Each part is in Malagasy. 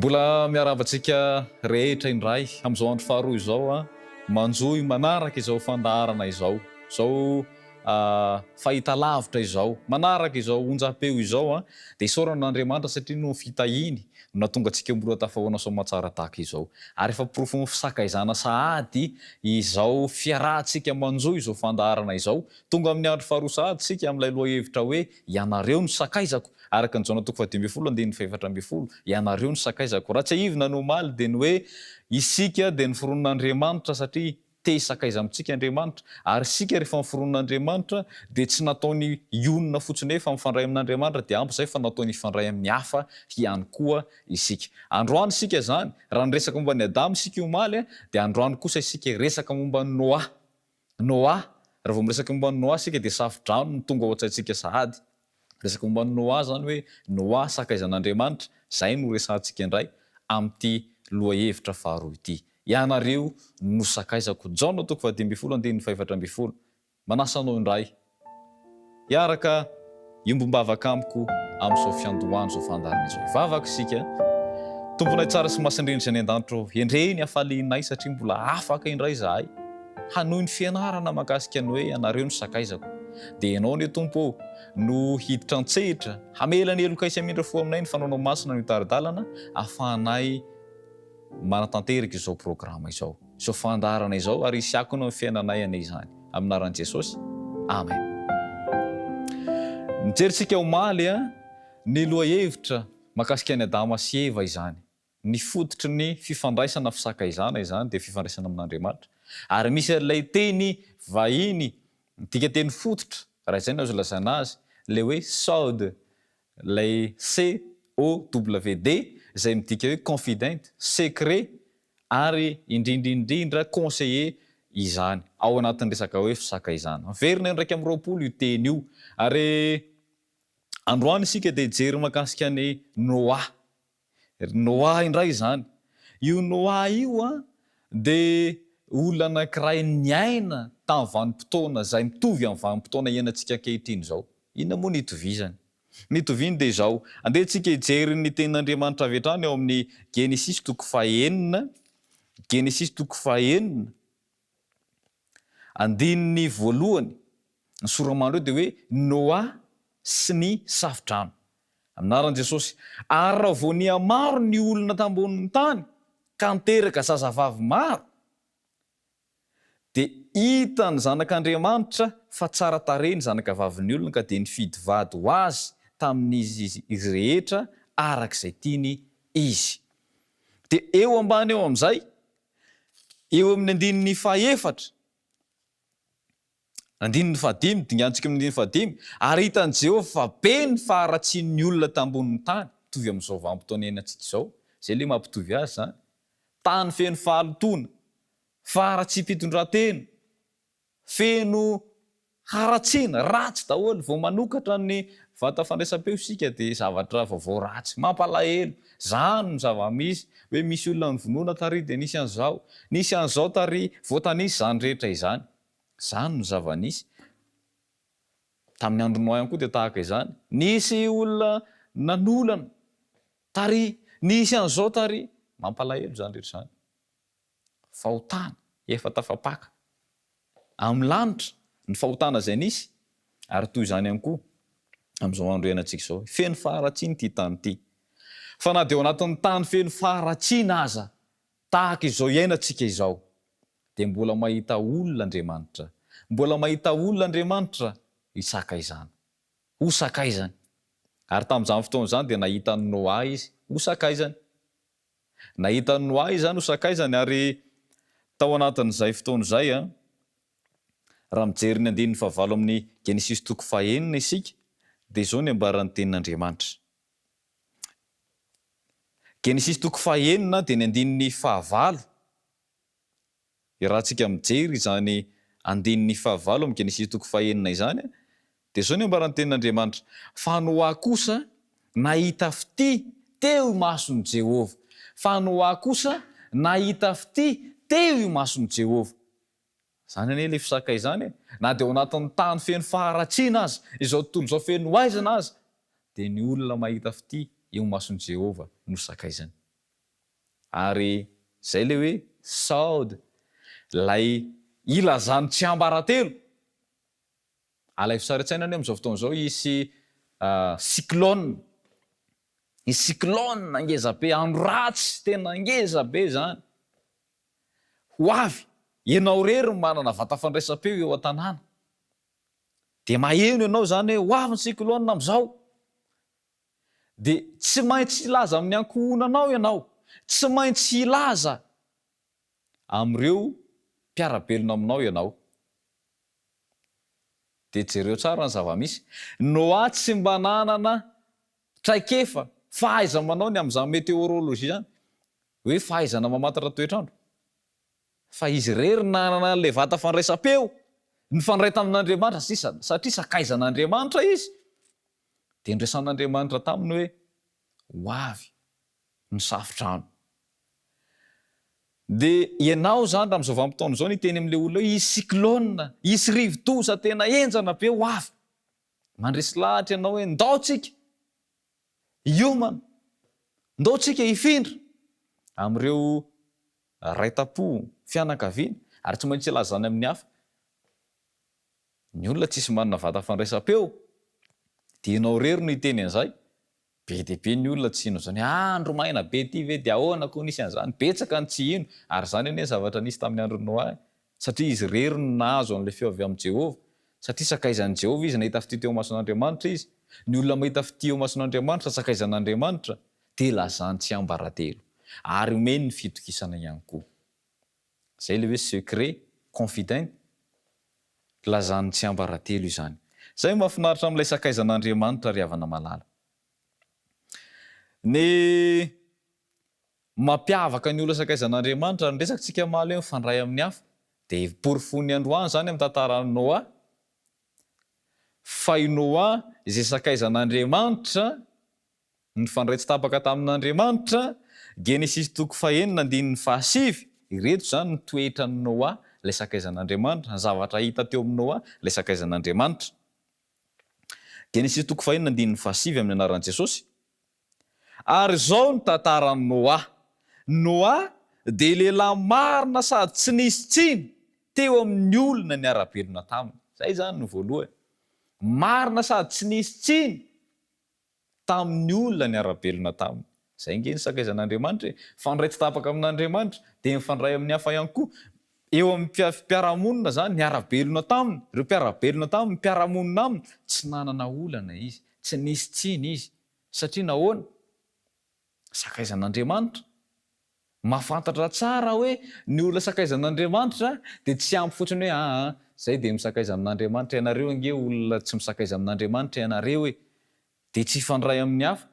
Mbola miaravantsika rehetra indray amin'izao andro faharoa izao a manjoy manaraka izao fandaharana izao fahitalavitra izao manaraka izao onjam-peo izao a dia isaoran'Andriamanitra satria no fitahiny no nahatonga antsika mbola tafahoana soamatsara tahaka izao ary efa porofo fisakaizana sahady izao fiarahantsika manjoy izao fandaharana izao tonga amin'ny andro faharoa sahady sika amin'ilay loha hevitra hoe ianareo no sakaizako araka ny Jaona 2:24 ianareo ny sakaizako raha tsy aivina no omaly dia ny hoe isika dia ny foron'Andriamanitra satria te sakaiza amintsika Andriamanitra ary sika rehefa miforon'Andriamanitra dia tsy nataony ionina fotsiny efa mifandray amin'Andriamanitra dia ampy izay fa nataony ifandray amin'ny hafa ihany koa isika. Androany sika zany raha niresaka momba ny Adamo isika omaly dia androany kosa isika resaka momba ny Noa raha vao miresaka momba ny Noa sika dia safi-drano no tonga ao an-tsaintsika sahady. Resaka momba ny Noa zany hoe Noa sakaizan'Andriamanitra zay no resantsika indray amin'ity lohahevitra faharoa ity. Ianareo no sakaizako. Jaona 2:24 manasa anao indray hiaraka iombom-bavaka amiko amin'izao fiandohany izao fandaharana izao. Vavaka isika tomponay tsara sy masindrindra any an-danitro hendreny hafalianay satria mbola afaka indray izahay hanohy ny fianarana mahakasika ny hoe ianareo no sakaizako. Dia ianao ne tompo no hiditra an-tsehatra hamela ny helokaisy amindra fo aminay ny fanaonao masina no hitaridalana ahafahanay manatanteraka izao programa izao, izao fandaharana izao ary isiakona ny fiainanay anay izany amin'ny anaran'i Jesosy. Amen. Mijery omaly ny lohahevitra mahakasika ny Adama sy Eva izany. Ny fototry ny fifandraisana fisakaizana izany dia fifandraisana amin'Andriamanitra. Ary misy ilay teny vahiny tika teny fototra raha izay no azo lazana azy ilay hoe SOD, ilay COWD izay midika hoe confident, secret ary indrindra conseiller izany ao anatin'ny resaka hoe fisakaizana. Verina ndraiky amin'ny 20 io teny io ary androany isika dia jery mahakasika ny Noa indray izany. Io Noa io dia olona anankiray niaina tamin'ny vanim-potoana izay mitovy amin'ny vanim-potoana iainantsika ankehitriny izao. Inona moa nitovizany? Nitoviny dia izao. Andehantsika hijery ny tenin'Andriamanitra avy hatrany ao amin'ny Genesis 9, Genesis 9 andininy voalohany ny soramandro dia hoe Noa sy ny safi-drano. Aminaran'i Jesosy. Ary raha vao nihamaro ny olona tambonin'ny tany ka niteraka zazavavy maro dia hita ny zanak'Andriamanitra fa tsara tarehy ny zanakavaviny olona ka dia nifidy vady ho azy tamin'izy rehetra arak'izay tiany izy. Dia eo ambany eo amin'izay, eo amin'ny andininy fahaefatra, andininy fahadimy, dingantsika amin'ny andininy fahadimy, ary hitan'i Jehovah fa be ny faharatsian'ny olona tambonin'ny tany, mitovy amin'izao vanim-potoana iainantsika izao, izay ilay mampitovy azy zany. Tany feno fahalotona, faharatsim-pitondran-tena, feno haratsiana, ratsy daholo, vao manokatra ny vata fandraisam-peo isika dia zavatra vaovao ratsy, mampalahelo. Zany no zava-misy hoe misy olona nivonoana tary dia nisy an'izao tary voatanisy zany rehetra izany. Zany no zava-nisy. Tamin'ny andro Noa ihany koa dia tahaka izany. Nisy olona nanolana tary, nisy an'izao tary, mampalahelo zany rehetra izany. Fahotana efa tafapaka amin'ny lanitra ny fahotana izay nisy ary toy izany ihany koa amin'izao andro iainantsika izao. Feno faharatsiana ity tany ity. Fa na dia ao anatin'ny tany feno faharatsiana aza tahaka izao iainantsika izao dia mbola mahita olona Andriamanitra. Mbola mahita olona Andriamanitra hisakaizana. Ho sakaizany. Ary tamin'izany fotoana izany dia nahita ny Noa izy ho sakaizany. Nahita ny Noa izy zany ho sakaizany ary tao anatin'izay fotoana izay raha mijery ny andininy fahavalo amin'ny Genesis 9 isika dia izao ny ambaran'ny tenin'Andriamanitra. Genesis 9 dia ny andininy fahavalo. Raha tsika mijery izany andininy fahavalo amin'ny Genesis 9 izany dia izao ny ambaran'ny tenin'Andriamanitra. Fa Noa kosa nahita fity teo mason'i Jehovah. Fa Noa kosa nahita fity teo i mason'i Jehovah. Zany anie ilay fisakaizany. Na dia ao anatin'ny tany feno faharatsiana azy, izao tontolo izao feno aizana azy, dia ny olona mahita fity eo mason'i Jehovah no sakaizany. ary zay le hoe saody lay ilazany tsy ambaratelo. Alay fisaritsaina any am'izao fotoana izao isy cyclone. I cyclone angeza be, andro ratsy tena angeza be zany. Ho avy, ianao rery no manana vata fandraisam-peo eo an-tanàna. De maheno ianao zany hoe ho avy ny cyclone am'izao. De tsy maintsy ilaza amin'ny ankohonanao ianao, tsy maintsy ilaza am'ireo mpiarabelona aminao ianao. De jereo tsara ny zava-misy. Noa tsy mba nanana traikefa fahaiza manao ny am'izany météorologie zany, hoe fahaizana mamantatra toetrandro. Fa izy rery nanana le vata fandraisam-peo, nifandray tamin'Andriamanitra satria sakaizan'Andriamanitra izy. De ndraisan'Andriamanitra taminy hoe ho avy ny safitrano. De ianao zany raha am'izao vanim-potoana izao niteny am'le olona hoe isy cyclone, isy rivo-doza tena enjana be ho avy. Mandresy lahatra ianao hoe ndao tsika hiomana, ndao tsika hifindra am'ireo raita-po fianakaviana, ary tsy maintsy ilaza zany amin'ny hafa. Ny olona tsisy manana vata fandraisam-peo, de ianao rery no hiteny an'izay. Be de be ny olona tsy ino zany, andro maina be ty ve de ahoana koa nisy an'izany, betsaka ny tsy ino. Ary zany anie zavatra nisy tamin'ny andro Noa, satria izy rery no nahazo an'le feo avy amin'i Jehova, satria sakaizan'i Jehova izy nahita fity teo mason'Andriamanitra izy. Ny olona mahita fity eo mason'Andriamanitra, sakaizan'Andriamanitra, de lazany tsy ambaratelo, ary omeny ny fitokisana ihany koa. Zay le hoe secret confident, lazany tsy ambaratelo izany. Zay mahafinaritra amin'ilay sakaizan'Andriamanitra ry havana malala. Ny mampiavaka ny olona sakaizan'Andriamanitra ny resakantsika maly hoe mifandray amin'ny hafa, de porofony androany zany amin'ny tantaran'i Noa. Fa i Noa izay sakaizan'Andriamanitra, nifandray tsy tapaka tamin'Andriamanitra, Genesis 9:1-7, ireto zany ny toetran'i Noa, ilay sakaizan'Andriamanitra, ny zavatra hita teo amin'ny Noa, ilay sakaizan'Andriamanitra. Genesis 9:1-7 amin'ny anaran'i Jesosy. Ary zao ny tantaran'i Noa. Noa de lehilahy marina sady tsy nisy tsiny teo amin'ny olona niara-belona taminy. Zay zany ny voalohany. Marina sady tsy nisy tsiny tamin'ny olona niara-belona taminy. Zay nge ny sakaizan'Andriamanitra, fandray tsy tapaka amin'Andriamanitra, de mifandray amin'ny hafa ihany koa. Eo amin'ny mpiaramonina zany niara-belona taminy, ireo mpiara-belona taminy mpiaramonina aminy, tsy nanana olana izy, tsy nisy tsiny izy, satria nahoana? Sakaizan'Andriamanitra. Mahafantatra tsara hoe ny olona sakaizan'Andriamanitra de tsy ampy fotsiny hoe zay de misakaiza amin'Andriamanitra ianareo ange olona tsy misakaiza amin'Andriamanitra ianareo e, de tsy fandray amin'ny hafa.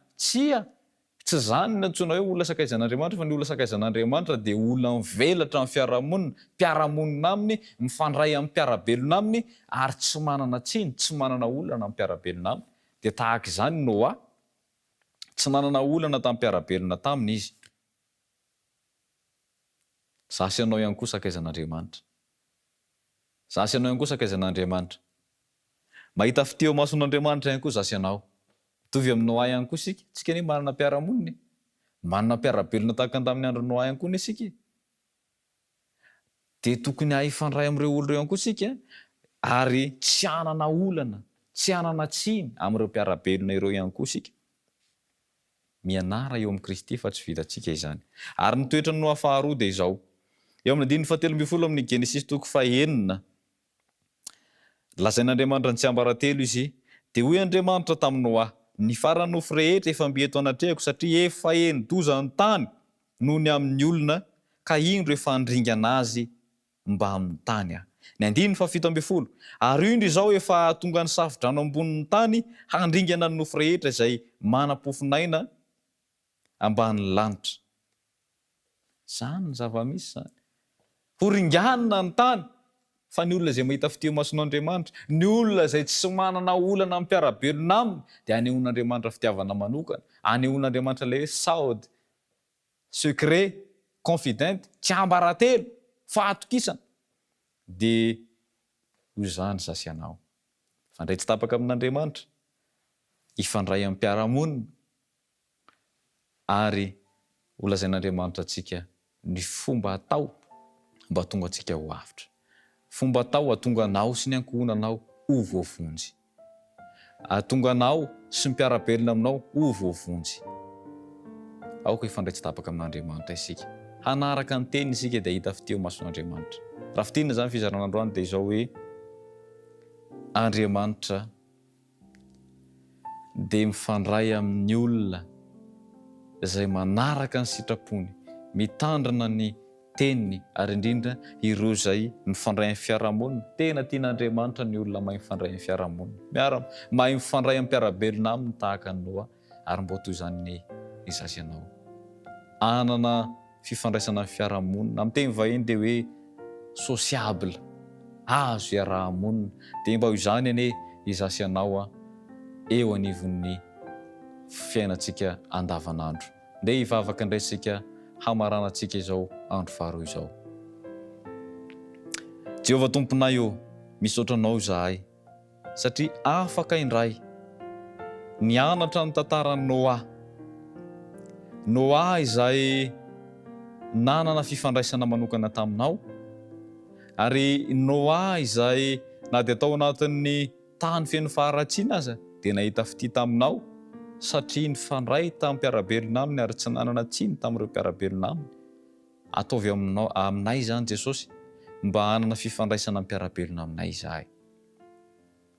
Tsy zany no antsoina hoe olona sakaizan'Andriamanitra, fa ny olona sakaizan'Andriamanitra de olona mivelatra amin'ny fiarahamonina, mpiaramonina aminy, mifandray amin'ny mpiarabelona aminy, ary tsy manana tsiny, tsy manana olana amin'ny mpiarabelona aminy. De tahaka izany Noa, tsy nanana olana tamin'ny mpiarabelona taminy izy. Zasy ianao ihany koa sakaizan'Andriamanitra. Zasy ianao ihany koa sakaizan'Andriamanitra. Mahita fity eo mason'Andriamanitra ihany koa zasy ianao. Mitovy amin'ny Noa ihany koa isika. Tsika ne manana mpiaramonina, manana mpiarabelona tahaka ny tamin'ny andro Noa ihany koa isika. De tokony hifandray amin'ireo olona ihany koa isika, ary tsy hanana olana, tsy hanana tsiny amin'ireo mpiarabelona ireo ihany koa isika. Mianara eo amin'ny Kristy fa tsy vitantsika izany. Ary ny toetra ny Noa faharoa de izao. Eo amin'ny 7:12 amin'ny Genesis 9:1, lazain'Andriamanitra ny tsy ambaratelo izy, de hoy Andriamanitra tamin'ny Noa, ny farany nofo rehetra efa mieto anatrehako, satria efa eni-doza ny tany noho ny amin'ny olona, ka indro efa handringana azy mba amin'ny tany aho. Ny 7:10, ary indro izao efa tonga ny safidrano ambonin'ny tany handringana ny nofo rehetra izay manam-pofinaina ambanin'ny lanitra. Zany ny zava-misy zany. Ho ringanina ny tany, fa ny olona izay mahita fity eo mason'Andriamanitra, ny olona izay tsy manana olana amin'ny mpiarabelona aminy, de anehoan'Andriamanitra fitiavana manokana, anehoan'Andriamanitra ilay hoe saody, secret, confident, tsy ambaratelo, fahatokisana. De ho zany zasy ianao. Fandray tsy tapaka amin'Andriamanitra, ifandray amin'ny mpiaramonina, ary olazain'Andriamanitra antsika ny fomba atao mba tonga antsika ho avitra. Fomba atao atonga anao sy ny ankohonanao ho voavonjy. Atonga anao sy ny mpiara-belona aminao ho voavonjy. Aoka ifandraitsy tapaka amin'Andriamanitra isika. Hanaraka ny teny isika dia hita fiteo mason'Andriamanitra. Raha fitina zany fizarana androany dia izao hoe Andriamanitra dia mifandray amin'ny olona izay manaraka ny sitrapony, mitandrina ny teniny ary indrindra ireo izay mifandray amin'ny fiarahamonina. Tena tian'Andriamanitra ny olona mahay mifandray amin'ny fiarahamonina. Mahay mifandray amin'ny mpiara-belona aminy tahaka ny Noa ary mbo toy izany ny izasy ianao. Anana fifandraisana amin'ny fiarahamonina. Amin'ny teny vahiny dia hoe sociable, azo iarahamonina. Dia mba izany anie izasy ianao eo anivon'ny fiainantsika andavanandro. Ndeha hivavaka indray isika hamaranantsika izao andro faharoa izao. Jehovah tomponay io, misaotra anao izahay satria afaka indray nianatra ny tantaran'i Noa. Noa izay nanana fifandraisana manokana taminao, ary Noa izay na dia tao anatin'ny tany feno faharatsiana aza dia nahita fity taminao satria nifandray tamin'ny mpiara-belona aminy ary tsy nanana tsiny tamin'ireo mpiara-belona aminy. Ataovy aminay izany Jesosy mba hanana fifandraisana amin'ny mpiara-belona aminay izahay.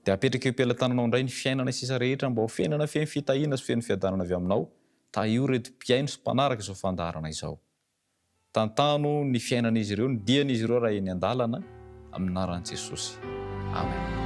Dia apetraka eo am-pelantananao indray ny fiainana sisa rehetra mba ho fiainana feno fitahiana sy feno fiadanana avy aminao. Io reto mpiaino sy mpanaraka izao fandaharana izao. Tantano ny fiainan'izy ireo, ny dian'izy ireo raha eny an-dalana amin'ny anaran'i Jesosy. Amen.